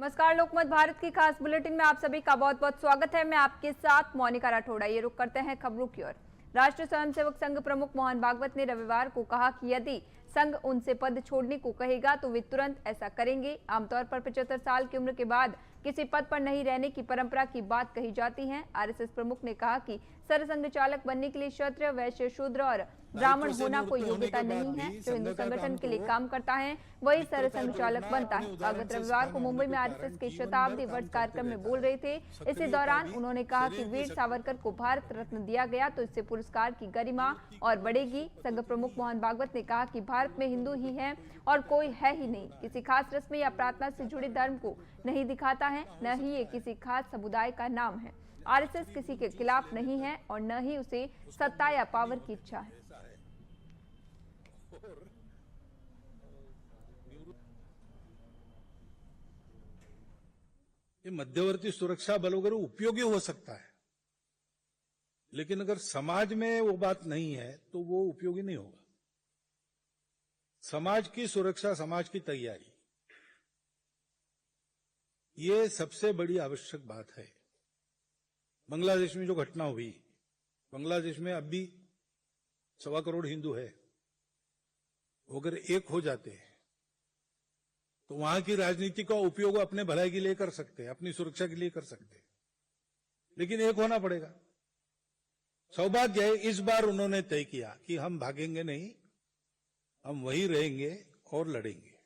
नमस्कार, लोकमत भारत की खास बुलेटिन में आप सभी का बहुत बहुत स्वागत है। मैं आपके साथ मोनिका राठौड़ा। ये रुक करते हैं खबरों की ओर। राष्ट्रीय स्वयंसेवक संघ प्रमुख मोहन भागवत ने रविवार को कहा कि यदि संघ उनसे पद छोड़ने को कहेगा तो वे तुरंत ऐसा करेंगे। आमतौर पर 75 साल की उम्र के बाद किसी पद पर नहीं रहने की परंपरा की बात कही जाती है। आरएसएस प्रमुख ने कहा कि सरसंघ चालक बनने के लिए क्षत्रिय, वैश्य, शूद्र और ब्राह्मण होना कोई योग्यता नहीं है। जो हिंदू संगठन के लिए काम करता है वही सरसंघ चालक बनता है। भागवत रविवार को मुंबई में आरएसएस के शताब्दी वर्ष कार्यक्रम में बोल रहे थे। इसी दौरान उन्होंने कहा कि वीर सावरकर को भारत रत्न दिया गया तो इससे पुरस्कार की गरिमा और बढ़ेगी। संघ प्रमुख मोहन भागवत ने कहा कि भारत में हिंदू ही है और कोई है ही नहीं। किसी खास रस्म या प्रार्थना से जुड़े धर्म को नहीं दिखाता है, न ही ये किसी खास समुदाय का नाम है। आरएसएस किसी के खिलाफ नहीं है और न ही उसे सत्ता या पावर की इच्छा है। ये मध्यवर्ती सुरक्षा बल वगैरह उपयोगी हो सकता है, लेकिन अगर समाज में वो बात नहीं है तो वो उपयोगी नहीं होगा। समाज की सुरक्षा, समाज की तैयारी, ये सबसे बड़ी आवश्यक बात है। बांग्लादेश में जो घटना हुई, बांग्लादेश में अब भी 1.25 करोड़ हिंदू है। अगर एक हो जाते हैं तो वहां की राजनीति का उपयोग अपने भलाई के लिए कर सकते हैं, अपनी सुरक्षा के लिए कर सकते हैं, लेकिन एक होना पड़ेगा। सौभाग्य है इस बार उन्होंने तय किया कि हम भागेंगे नहीं, हम वहीं रहेंगे और लड़ेंगे।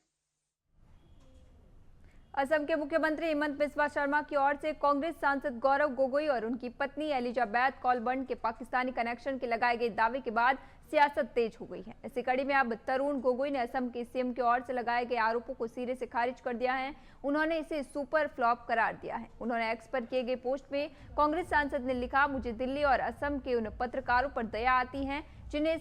असम के मुख्यमंत्री हिमंत बिस्वा शर्मा की ओर से कांग्रेस सांसद गौरव गोगोई और उनकी पत्नी एलिजाबेथ कॉलबर्न के पाकिस्तानी कनेक्शन के लगाए गए दावे के बाद सियासत तेज हो गई है। इसी कड़ी में अब तरुण गोगोई ने असम के सीएम की ओर से लगाए गए आरोपों को सिरे से खारिज कर दिया है। उन्होंने इसे सुपर फ्लॉप करार दिया है। उन्होंने एक्स पर किए गए पोस्ट में कांग्रेस सांसद ने लिखा, मुझे दिल्ली और असम के उन पत्रकारों पर दया आती है जिन्हें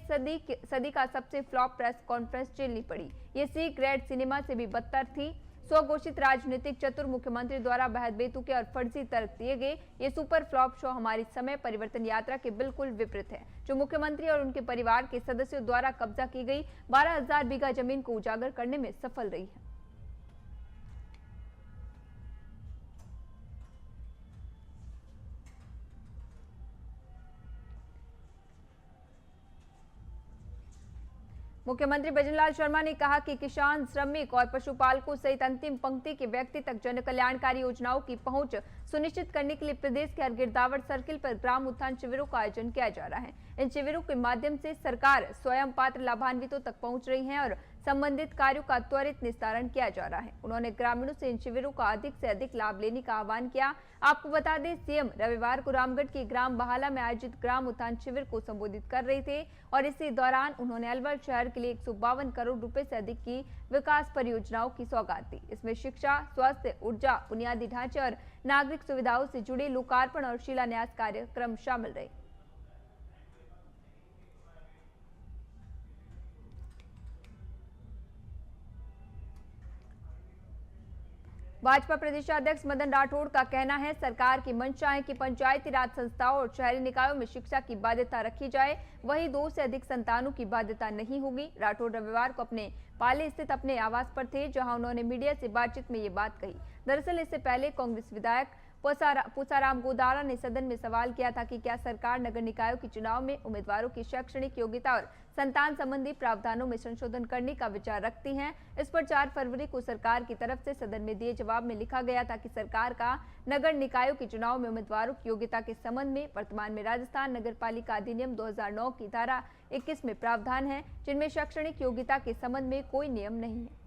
सदी का सबसे फ्लॉप प्रेस कॉन्फ्रेंस झेलनी पड़ी। ये सी ग्रेड सिनेमा से भी बदतर थी। स्वघोषित राजनीतिक चतुर मुख्यमंत्री द्वारा बेहद बेतुके और फर्जी तर्क दिए गए। ये सुपर फ्लॉप शो हमारी समय परिवर्तन यात्रा के बिल्कुल विपरीत है, जो मुख्यमंत्री और उनके परिवार के सदस्यों द्वारा कब्जा की गई 12,000 बीघा जमीन को उजागर करने में सफल रही है। मुख्यमंत्री भजनलाल शर्मा ने कहा कि किसान, श्रमिक और पशुपालकों सहित अंतिम पंक्ति के व्यक्ति तक जन कल्याणकारी योजनाओं की पहुंच सुनिश्चित करने के लिए प्रदेश के हर गिरदावर सर्किल पर ग्राम उत्थान शिविरों का आयोजन किया जा रहा है। इन शिविरों के माध्यम से सरकार स्वयं पात्र लाभान्वितों तक पहुंच रही है और संबंधित कार्यों का त्वरित निस्तारण किया जा रहा है। उन्होंने ग्रामीणों से इन शिविरों का अधिक से अधिक लाभ लेने का आह्वान किया। आपको बता दें, सीएम रविवार को रामगढ़ के ग्राम बहाला में आयोजित ग्राम उत्थान शिविर को संबोधित कर रहे थे और इसी दौरान उन्होंने अलवर शहर के लिए 152 करोड़ रुपए से अधिक की विकास परियोजनाओं की सौगात दी। इसमें शिक्षा, स्वास्थ्य, ऊर्जा, बुनियादी ढांचे और नागरिक सुविधाओं से जुड़े लोकार्पण और शिलान्यास कार्यक्रम शामिल रहे। भाजपा प्रदेशाध्यक्ष मदन राठौड़ का कहना है, सरकार की मंशा है कि पंचायती राज संस्थाओं और शहरी निकायों में शिक्षा की बाध्यता रखी जाए, वहीं 2 से अधिक संतानों की बाध्यता नहीं होगी। राठौड़ रविवार को अपने पाले स्थित अपने आवास पर थे, जहां उन्होंने मीडिया से बातचीत में ये बात कही। दरअसल इससे पहले कांग्रेस विधायक पूसाराम गोदारा ने सदन में सवाल किया था कि क्या सरकार नगर निकायों के चुनाव में उम्मीदवारों की शैक्षणिक योग्यता और संतान संबंधी प्रावधानों में संशोधन करने का विचार रखती हैं। इस पर 4 फरवरी को सरकार की तरफ से सदन में दिए जवाब में लिखा गया था कि सरकार का नगर निकायों के चुनाव में उम्मीदवारों की योग्यता के संबंध में वर्तमान में राजस्थान नगर पालिका अधिनियम 2009 की धारा 21 में प्रावधान है, जिनमें शैक्षणिक योग्यता के संबंध में कोई नियम नहीं है।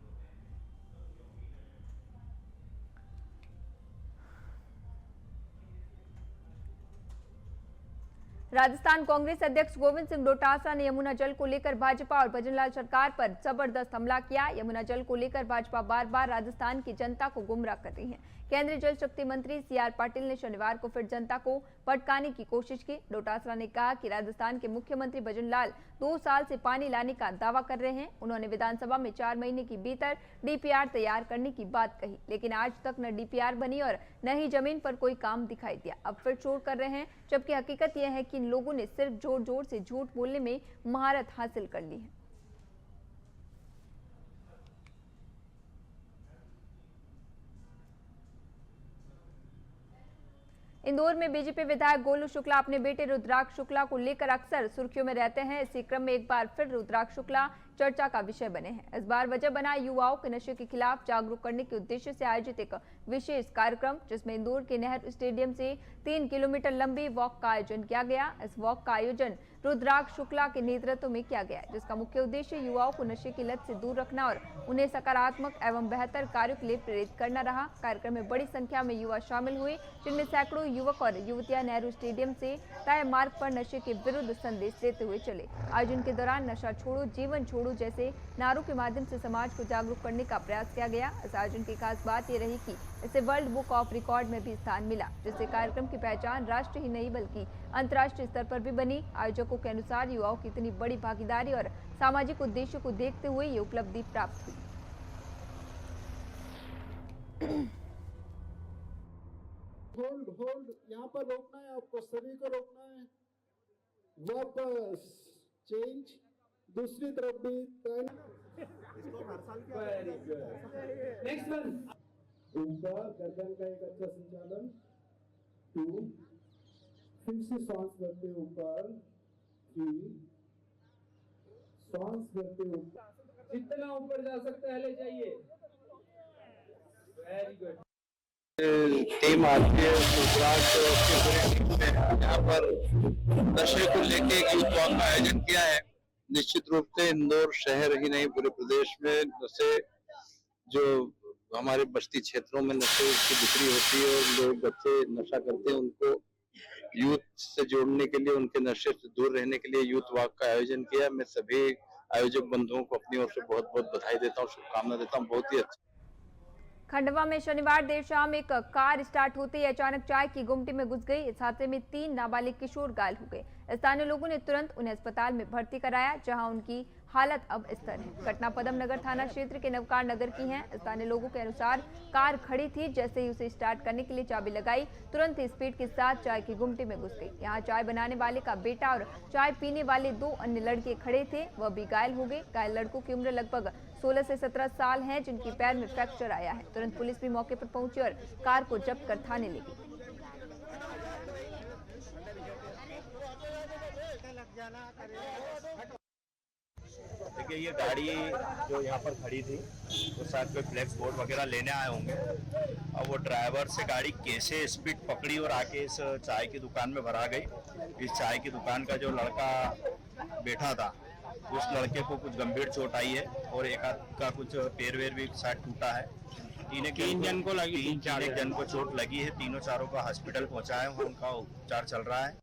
राजस्थान कांग्रेस अध्यक्ष गोविंद सिंह डोटासरा ने यमुना जल को लेकर भाजपा और भजनलाल सरकार पर जबरदस्त हमला किया। यमुना जल को लेकर भाजपा बार बार राजस्थान की जनता को गुमराह कर रही है। केंद्रीय जल शक्ति मंत्री सीआर पाटिल ने शनिवार को फिर जनता को भटकाने की कोशिश की। डोटासरा ने कहा कि राजस्थान के मुख्यमंत्री भजनलाल 2 साल से पानी लाने का दावा कर रहे हैं। उन्होंने विधानसभा में 4 महीने के भीतर डीपीआर तैयार करने की बात कही, लेकिन आज तक न डीपीआर बनी और न ही जमीन पर कोई काम दिखाई दिया। अब फिर चोर कर रहे हैं, जबकि हकीकत यह है कि इन लोगों ने सिर्फ जोर जोर से झूठ बोलने में महारत हासिल कर ली है। इंदौर में बीजेपी विधायक गोलू शुक्ला अपने बेटे रुद्राक्ष शुक्ला को लेकर अक्सर सुर्खियों में रहते हैं। इसी क्रम में एक बार फिर रुद्राक्ष शुक्ला चर्चा का विषय बने हैं। इस बार वजह बना युवाओं के नशे के खिलाफ जागरूक करने के उद्देश्य से आयोजित एक विशेष कार्यक्रम, जिसमें इंदौर के नेहरू स्टेडियम से 3 किलोमीटर लंबी वॉक का आयोजन किया गया। इस वॉक का आयोजन रुद्राक्ष शुक्ला के नेतृत्व में किया गया, जिसका मुख्य उद्देश्य युवाओं को नशे की लत से दूर रखना और उन्हें सकारात्मक एवं बेहतर कार्यों के लिए प्रेरित करना रहा। कार्यक्रम में बड़ी संख्या में युवा शामिल हुए, जिनमें सैकड़ों युवक और युवतियां नेहरू स्टेडियम से तय मार्ग पर नशे के विरुद्ध संदेश देते हुए चले। आयोजन के दौरान नशा छोड़ो जीवन छोड़ो जैसे नारों के माध्यम से समाज को जागरूक करने का प्रयास किया गया। इस आयोजन की खास बात यह रही कि इसे वर्ल्ड बुक ऑफ रिकॉर्ड में भी स्थान मिला, जिससे कार्यक्रम की पहचान राष्ट्र ही नहीं बल्कि अंतर्राष्ट्रीय स्तर पर भी बनी। आयोजकों के अनुसार युवाओं की इतनी बड़ी भागीदारी और सामाजिक उद्देश्यों को देखते हुए ये उपलब्धि प्राप्त हुई। होल्ड यहाँ पर रोकना है, आपको सभी को रोकना है। वापस चेंज, दूसरी तरफ भी नेक्स्ट वन, ऊपर गर्दन का एक अच्छा संचालन, 2 फिर से सांस भरते ऊपर, 3 सांस भरते ऊपर, जितना ऊपर जा सकते हैं ले जाइए। Very good. टीम आती है गुजरात की पूरी टीम ने यहाँ पर नशे को लेके एक यूथ वॉक का आयोजन किया है। निश्चित रूप से इंदौर शहर ही नहीं पूरे प्रदेश में नशे जो हमारे बस्ती क्षेत्रों में नशे की बिक्री होती है और लोग बच्चे नशा करते हैं, उनको यूथ से जोड़ने के लिए, उनके नशे से दूर रहने के लिए यूथ वॉक का आयोजन किया। मैं सभी आयोजक बंधुओं को अपनी ओर से बहुत बहुत बधाई देता हूँ, शुभकामना देता हूँ। बहुत ही अच्छा। खंडवा में शनिवार देर शाम एक कार स्टार्ट होते ही अचानक चाय की गुमटी में घुस गई। इस हादसे में 3 नाबालिग किशोर घायल हो गए। स्थानीय लोगों ने तुरंत उन्हें अस्पताल में भर्ती कराया, जहां उनकी हालत अब स्थिर है। घटना पदम नगर थाना क्षेत्र के नवकार नगर की है। स्थानीय लोगों के अनुसार कार खड़ी थी, जैसे ही उसे स्टार्ट करने के लिए चाबी लगाई, तुरंत ही स्पीड के साथ चाय की गुमटी में घुस गई। यहाँ चाय बनाने वाले का बेटा और चाय पीने वाले 2 अन्य लड़के खड़े थे, वह भी घायल हो गए। घायल लड़कों की उम्र लगभग 16 से 17 साल है, जिनकी पैर में फ्रैक्चर आया है। तुरंत पुलिस भी मौके पर पहुंची और कार को जब्त कर थाने ले गई। देखिए, ये गाड़ी जो यहाँ पर खड़ी थी वो शायद कोई फ्लेक्स बोर्ड वगैरह लेने आए होंगे। अब वो ड्राइवर से गाड़ी कैसे स्पीड पकड़ी और आके इस चाय की दुकान में भरा गई। इस चाय की दुकान का जो लड़का बैठा था, उस लड़के को कुछ गंभीर चोट आई है और एक आध का कुछ पैर वेर भी शायद टूटा है। तीन जन को चोट लगी है। तीनों चारों को हॉस्पिटल पहुँचाया है, उनका उपचार चल रहा है।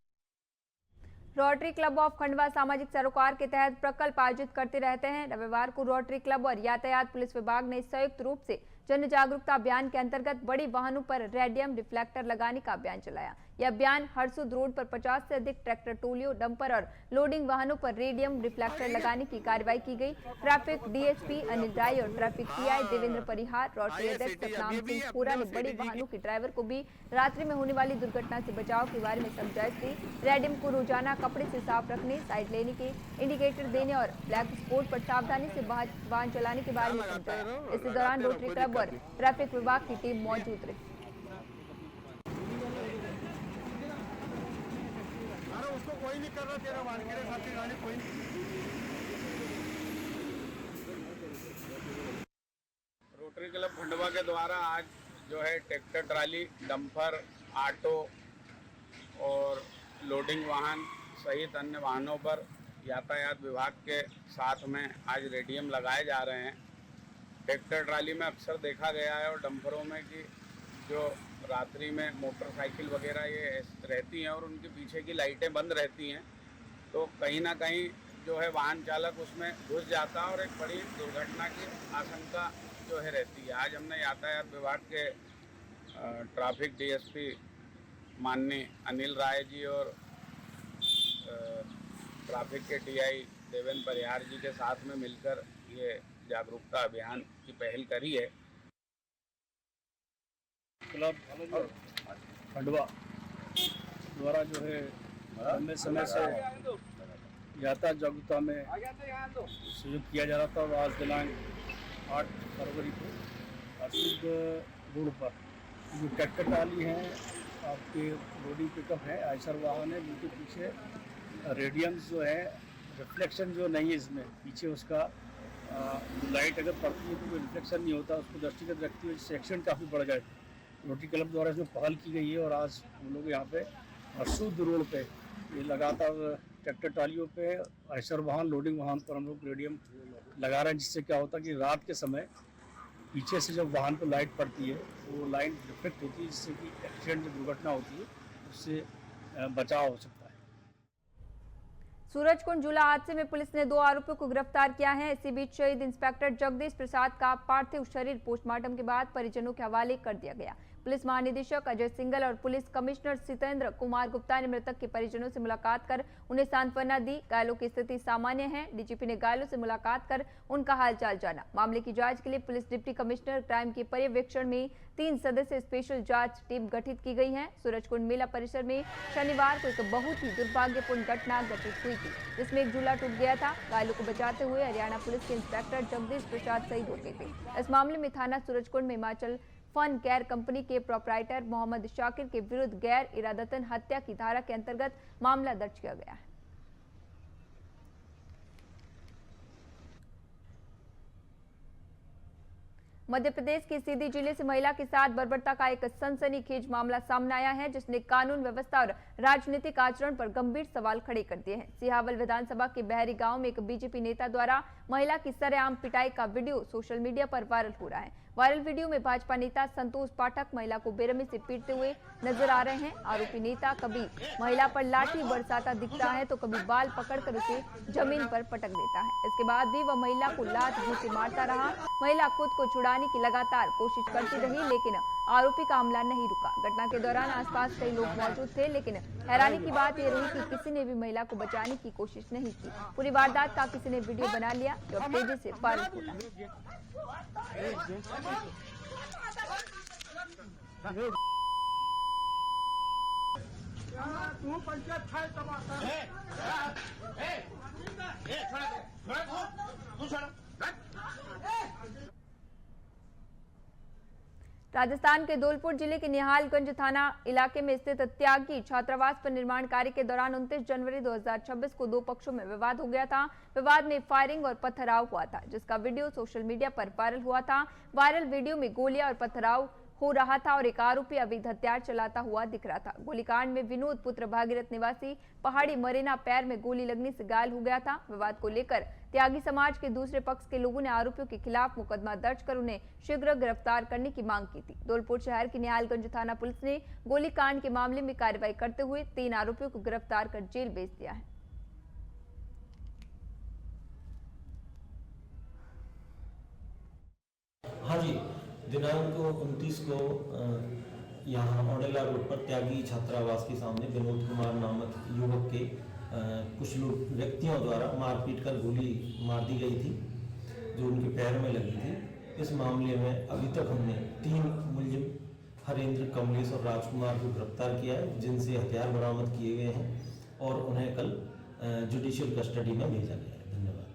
रोटरी क्लब ऑफ खंडवा सामाजिक सरोकार के तहत प्रकल्प आयोजित करते रहते हैं। रविवार को रोटरी क्लब और यातायात पुलिस विभाग ने संयुक्त रूप से जन जागरूकता अभियान के अंतर्गत बड़ी वाहनों पर रेडियम रिफ्लेक्टर लगाने का अभियान चलाया। यह अभियान हरसुद रोड पर 50 से अधिक ट्रैक्टर ट्रोलियों, डंपर और लोडिंग वाहनों पर रेडियम रिफ्लेक्टर लगाने की कार्रवाई की गई। ट्रैफिक डीएसपी अनिल राय और ट्रैफिक पीआई देवेंद्र परिहार, रोटरी अध्यक्ष सतनाम सिंह पूरा ने बड़ी वाहनों के ड्राइवर को भी रात्रि में होने वाली दुर्घटना से बचाव के बारे में समझाइश दी। रेडियम को रोजाना कपड़े से साफ रखने, साइड लेने के इंडिकेटर देने और ब्लैक स्पॉट पर सावधानी से वाहन चलाने के बारे में समझाया। इसी दौरान रोटरी क्लब और ट्रैफिक विभाग की टीम मौजूद रही। उसको कोई नहीं कर रहा, तेरा मार्केट खातिर गाड़ी कोई नहीं। रोटरी क्लब खंडवा के द्वारा आज जो है ट्रैक्टर ट्राली, डंपर, ऑटो और लोडिंग वाहन सहित अन्य वाहनों पर यातायात विभाग के साथ में आज रेडियम लगाए जा रहे हैं। ट्रैक्टर ट्राली में अक्सर देखा गया है और डंपरों में कि जो रात्रि में मोटरसाइकिल वगैरह ये रहती हैं और उनके पीछे की लाइटें बंद रहती हैं, तो कहीं ना कहीं जो है वाहन चालक उसमें घुस जाता है और एक बड़ी दुर्घटना की आशंका जो है रहती है। आज हमने यातायात विभाग के ट्रैफिक डीएसपी माननीय अनिल राय जी और ट्रैफिक के टीआई देवेंद्र परिहार जी के साथ में मिलकर ये जागरूकता अभियान की पहल करी है। क्लब खंडवा द्वारा जो है लंबे समय से यातायात जागरूकता में सहयोग किया जा रहा था। और आज दिनांक 8 फरवरी को हरसुद रोड पर जो ट्रैक्टर ट्राली हैं आपके लोडिंग पिकअप है, आयशर वाहन है, जिनके पीछे रेडियंस जो है, रिफ्लेक्शन जो नहीं है इसमें, पीछे उसका लाइट अगर पड़ती है तो कोई रिफ्लेक्शन नहीं होता, उसको दृष्टिगत रखते हुए इससे एक्सीडेंट काफ़ी बढ़ गए थे। रोटरी क्लब द्वारा इसमें पहल की गई है और आज हम लोग यहाँ पे शुद्ध रोड पे ये लगातार ट्रैक्टर ट्रालियों पे आयशर वाहन, लोडिंग वाहन पर हम लोग रेडियम लगा रहे हैं, जिससे क्या होता है कि रात के समय पीछे से जब वाहन पर लाइट पड़ती है वो लाइट रिफ्लेक्ट होती है, जिससे कि एक्सीडेंट, दुर्घटना होती है, उससे बचाव हो सकता है। सूरजकुंड झूला हादसे में पुलिस ने 2 आरोपियों को गिरफ्तार किया है। इसी बीच शहीद इंस्पेक्टर जगदीश प्रसाद का पार्थिव शरीर पोस्टमार्टम के बाद परिजनों के हवाले कर दिया गया। पुलिस महानिदेशक अजय सिंघल और पुलिस कमिश्नर सितेंद्र कुमार गुप्ता ने मृतक के परिजनों से मुलाकात कर उन्हें सांत्वना दी। घायलों की स्थिति सामान्य है। डीजीपी ने घायलों से मुलाकात कर उनका हालचाल जाना। मामले की जांच के लिए पुलिस डिप्टी कमिश्नर क्राइम के पर्यवेक्षण में 3 सदस्यीय स्पेशल जांच टीम गठित की गई है। सूरजकुंड मेला परिसर में शनिवार को एक बहुत ही दुर्भाग्यपूर्ण घटना घटित हुई थी, जिसमें एक झूला टूट गया था। घायलों को बचाते हुए हरियाणा पुलिस के इंस्पेक्टर जगदीश प्रसाद शहीद हो गए थे। इस मामले में थाना सूरजकुंड में हिमाचल फन केयर कंपनी के प्रोप्राइटर मोहम्मद शाकिर के विरुद्ध गैर इरादतन हत्या की धारा के अंतर्गत मामला दर्ज किया गया है। मध्य प्रदेश के सीधी जिले से महिला के साथ बर्बरता का एक सनसनीखेज मामला सामने आया है, जिसने कानून व्यवस्था और राजनीतिक आचरण पर गंभीर सवाल खड़े कर दिए हैं। सिहावल विधानसभा के बहरी गांव में एक बीजेपी नेता द्वारा महिला की सरेआम पिटाई का वीडियो सोशल मीडिया पर वायरल हो रहा है। वायरल वीडियो में भाजपा नेता संतोष पाठक महिला को बेरहमी से पीटते हुए नजर आ रहे हैं। आरोपी नेता कभी महिला पर लाठी बरसाता दिखता है तो कभी बाल पकड़कर उसे जमीन पर पटक देता है। इसके बाद भी वह महिला को लात घूंसे मारता रहा। महिला खुद को छुड़ाने की लगातार कोशिश करती रही, लेकिन आरोपी का हमला नहीं रुका। घटना के दौरान आसपास कई लोग मौजूद थे, लेकिन हैरानी की बात यह रही कि किसी ने भी महिला को बचाने की कोशिश नहीं की। पूरी वारदात का किसी ने वीडियो बना लिया, जो अब तेजी से वायरल हो रहा है। राजस्थान के धौलपुर जिले के निहालगंज थाना इलाके में स्थित त्यागी छात्रावास पर निर्माण कार्य के दौरान 29 जनवरी 2026 को 2 पक्षों में विवाद हो गया था। विवाद में फायरिंग और पथराव हुआ था, जिसका वीडियो सोशल मीडिया पर वायरल हुआ था। वायरल वीडियो में गोलियां और पथराव हो रहा था और एक आरोपी अवैध हथियार चलाता हुआ दिख रहा था। गोलीकांड में विनोद पुत्र भागीरथ निवासी पहाड़ी मरेना पैर में गोली लगने से घायल हो गया था। विवाद को लेकर त्यागी समाज के दूसरे पक्ष के लोगों ने आरोपियों के खिलाफ मुकदमा दर्ज कर उन्हें शीघ्र गिरफ्तार करने की मांग की थी। धौलपुर शहर की निहालगंज थाना पुलिस ने गोलीकांड के मामले में कार्रवाई करते हुए 3 आरोपियों को गिरफ्तार कर जेल भेज दिया है। हाँ जी, दिनांक 29 को यहाँ औडेला रोड पर त्यागी छात्रावास के सामने विनोद कुमार नामक युवक के कुछ लोग व्यक्तियों द्वारा मारपीट कर गोली मार दी गई थी, जो उनके पैर में लगी थी। इस मामले में अभी तक हमने 3 मुलजिम हरेंद्र, कमलेश और राजकुमार को गिरफ्तार किया है, जिनसे हथियार बरामद किए गए हैं और उन्हें कल जुडिशियल कस्टडी में भेजा गया है। धन्यवाद।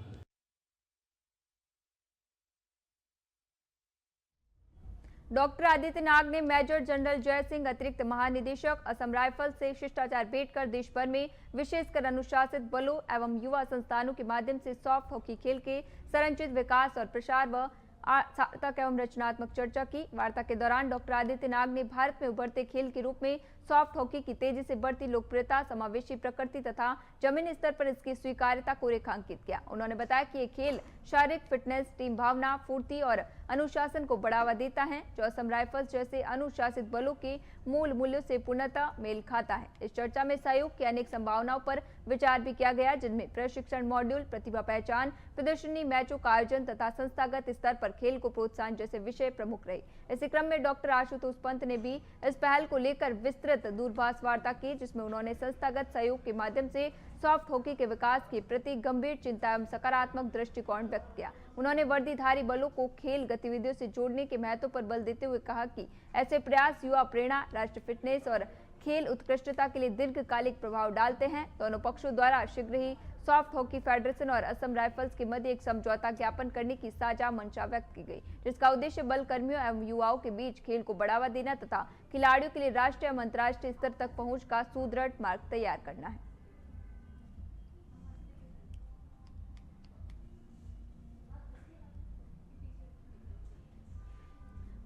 डॉक्टर आदित्य नाग ने मेजर जनरल जय सिंह, अतिरिक्त महानिदेशक असम राइफल से शिष्टाचार भेंट कर देश भर में विशेषकर अनुशासित बलों एवं युवा संस्थानों के माध्यम से सॉफ्ट हॉकी खेल के संरचित विकास और प्रसार व सार्थक एवं रचनात्मक चर्चा की। वार्ता के दौरान डॉक्टर आदित्य नाग ने भारत में उभरते खेल के रूप में सॉफ्ट हॉकी की तेजी से बढ़ती लोकप्रियता, समावेशी प्रकृति तथा जमीनी स्तर पर इसकी स्वीकार्यता को रेखांकित किया। उन्होंने बताया कि ये खेल शारीरिक फिटनेस, टीम भावना, फुर्ती और अनुशासन को बढ़ावा देता है, जो असम राइफल्स जैसे अनुशासित बलों के मूल मूल्यों से पूर्णतः मेल खाता है। इस चर्चा में सहयोग की अनेक संभावनाओं पर विचार भी किया गया, जिनमें प्रशिक्षण मॉड्यूल, प्रतिभा पहचान, प्रदर्शनी, मैचों का आयोजन तथा संस्थागत स्तर पर खेल को प्रोत्साहन जैसे विषय प्रमुख रहे। इसी क्रम में डॉक्टर आशुतोष पंत ने भी इस पहल को लेकर विस्तृत दूरभाष वार्ता की, जिसमें उन्होंने संस्थागत सहयोग के माध्यम से सॉफ्ट हॉकी के विकास के प्रति गंभीर चिंता एवं सकारात्मक दृष्टिकोण व्यक्त किया। उन्होंने वर्दीधारी बलों को खेल गतिविधियों से जोड़ने के महत्व पर बल देते हुए कहा कि ऐसे प्रयास युवा प्रेरणा, राष्ट्रीय फिटनेस और खेल उत्कृष्टता के लिए दीर्घकालिक प्रभाव डालते हैं। दोनों पक्षों द्वारा शीघ्र ही सॉफ्ट हॉकी फेडरेशन और असम राइफल्स के मध्य एक समझौता ज्ञापन करने की साझा मंशा व्यक्त की गई, जिसका उद्देश्य बल कर्मियों एवं युवाओं के बीच खेल को बढ़ावा देना तथा खिलाड़ियों के लिए राष्ट्रीय एवं अंतर्राष्ट्रीय स्तर तक पहुंच का सुदृढ़ मार्ग तैयार करना है।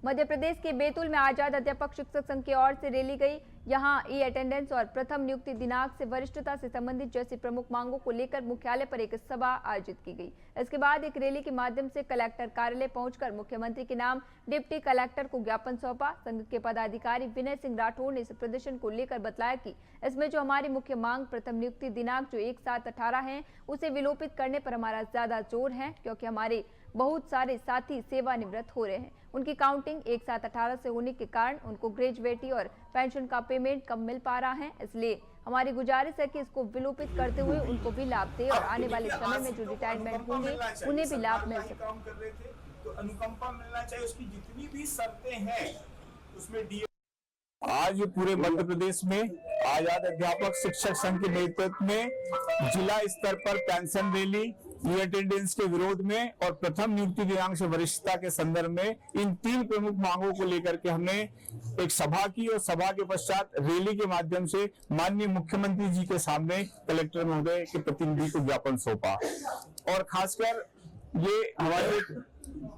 मध्य प्रदेश के बैतूल में आजाद अध्यापक शिक्षक संघ की ओर से रैली गई। यहां ई अटेंडेंस और प्रथम नियुक्ति दिनांक से वरिष्ठता से संबंधित जैसी प्रमुख मांगों को लेकर मुख्यालय पर एक सभा आयोजित की गई। इसके बाद एक रैली के माध्यम से कलेक्टर कार्यालय पहुंचकर मुख्यमंत्री के नाम डिप्टी कलेक्टर को ज्ञापन सौंपा। संघ के पदाधिकारी विनय सिंह राठौर ने इस प्रदर्शन को लेकर बतलाया कि इसमें जो हमारी मुख्य मांग प्रथम नियुक्ति दिनांक जो 1/7/18 है उसे विलोपित करने पर हमारा ज्यादा जोर है, क्योंकि हमारे बहुत सारे साथी सेवानिवृत्त हो रहे हैं। उनकी काउंटिंग 1/7/18 से होने के कारण उनको ग्रेजुएटी और पेंशन का पेमेंट कम मिल पा रहा है, इसलिए हमारी गुजारिश है कि इसको विलोपित करते हुए उनको भी लाभ दे और आने वाले समय में जो रिटायरमेंट होंगे उन्हें भी लाभ मिल सके। तो अनुकंपा मिलना चाहिए, उसकी जितनी भी शर्तें हैं उसमें आज पूरे मध्य प्रदेश में आजाद अध्यापक शिक्षक संघ के नेतृत्व में जिला स्तर पर पेंशन रैली, ई अटेंडेंस के विरोध में और प्रथम नियुक्ति दिनांक से वरिष्ठता के संदर्भ में इन 3 प्रमुख मांगों को लेकर के हमने एक सभा की और सभा के पश्चात रैली के माध्यम से माननीय मुख्यमंत्री जी के सामने कलेक्टर महोदय के प्रतिनिधि को ज्ञापन सौंपा। और खासकर ये हमारे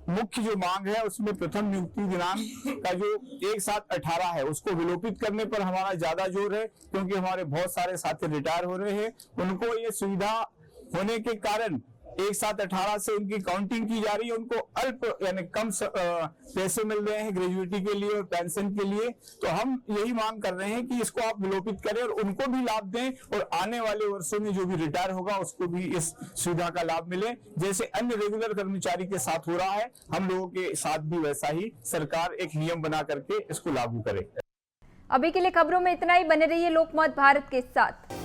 मुख्य जो मांग है उसमें प्रथम नियुक्ति दिनांक का जो 1/7/18 है उसको विलोपित करने पर हमारा ज्यादा जोर है, क्योंकि हमारे बहुत सारे साथी रिटायर हो रहे हैं। उनको ये सुविधा होने के कारण 1/7/18 से उनकी काउंटिंग की जा रही है, उनको अल्प यानी कम पैसे मिल रहे हैं ग्रेजुएटी के लिए और पेंशन के लिए। तो हम यही मांग कर रहे हैं कि इसको आप विलोपित करें और उनको भी लाभ दें और आने वाले वर्षों में जो भी रिटायर होगा उसको भी इस सुविधा का लाभ मिले, जैसे अन्य रेगुलर कर्मचारी के साथ हो रहा है। हम लोगों के साथ भी वैसा ही सरकार एक नियम बना करके इसको लागू करे। अभी के लिए खबरों में इतना ही। बने रहिए लोकमत भारत के साथ।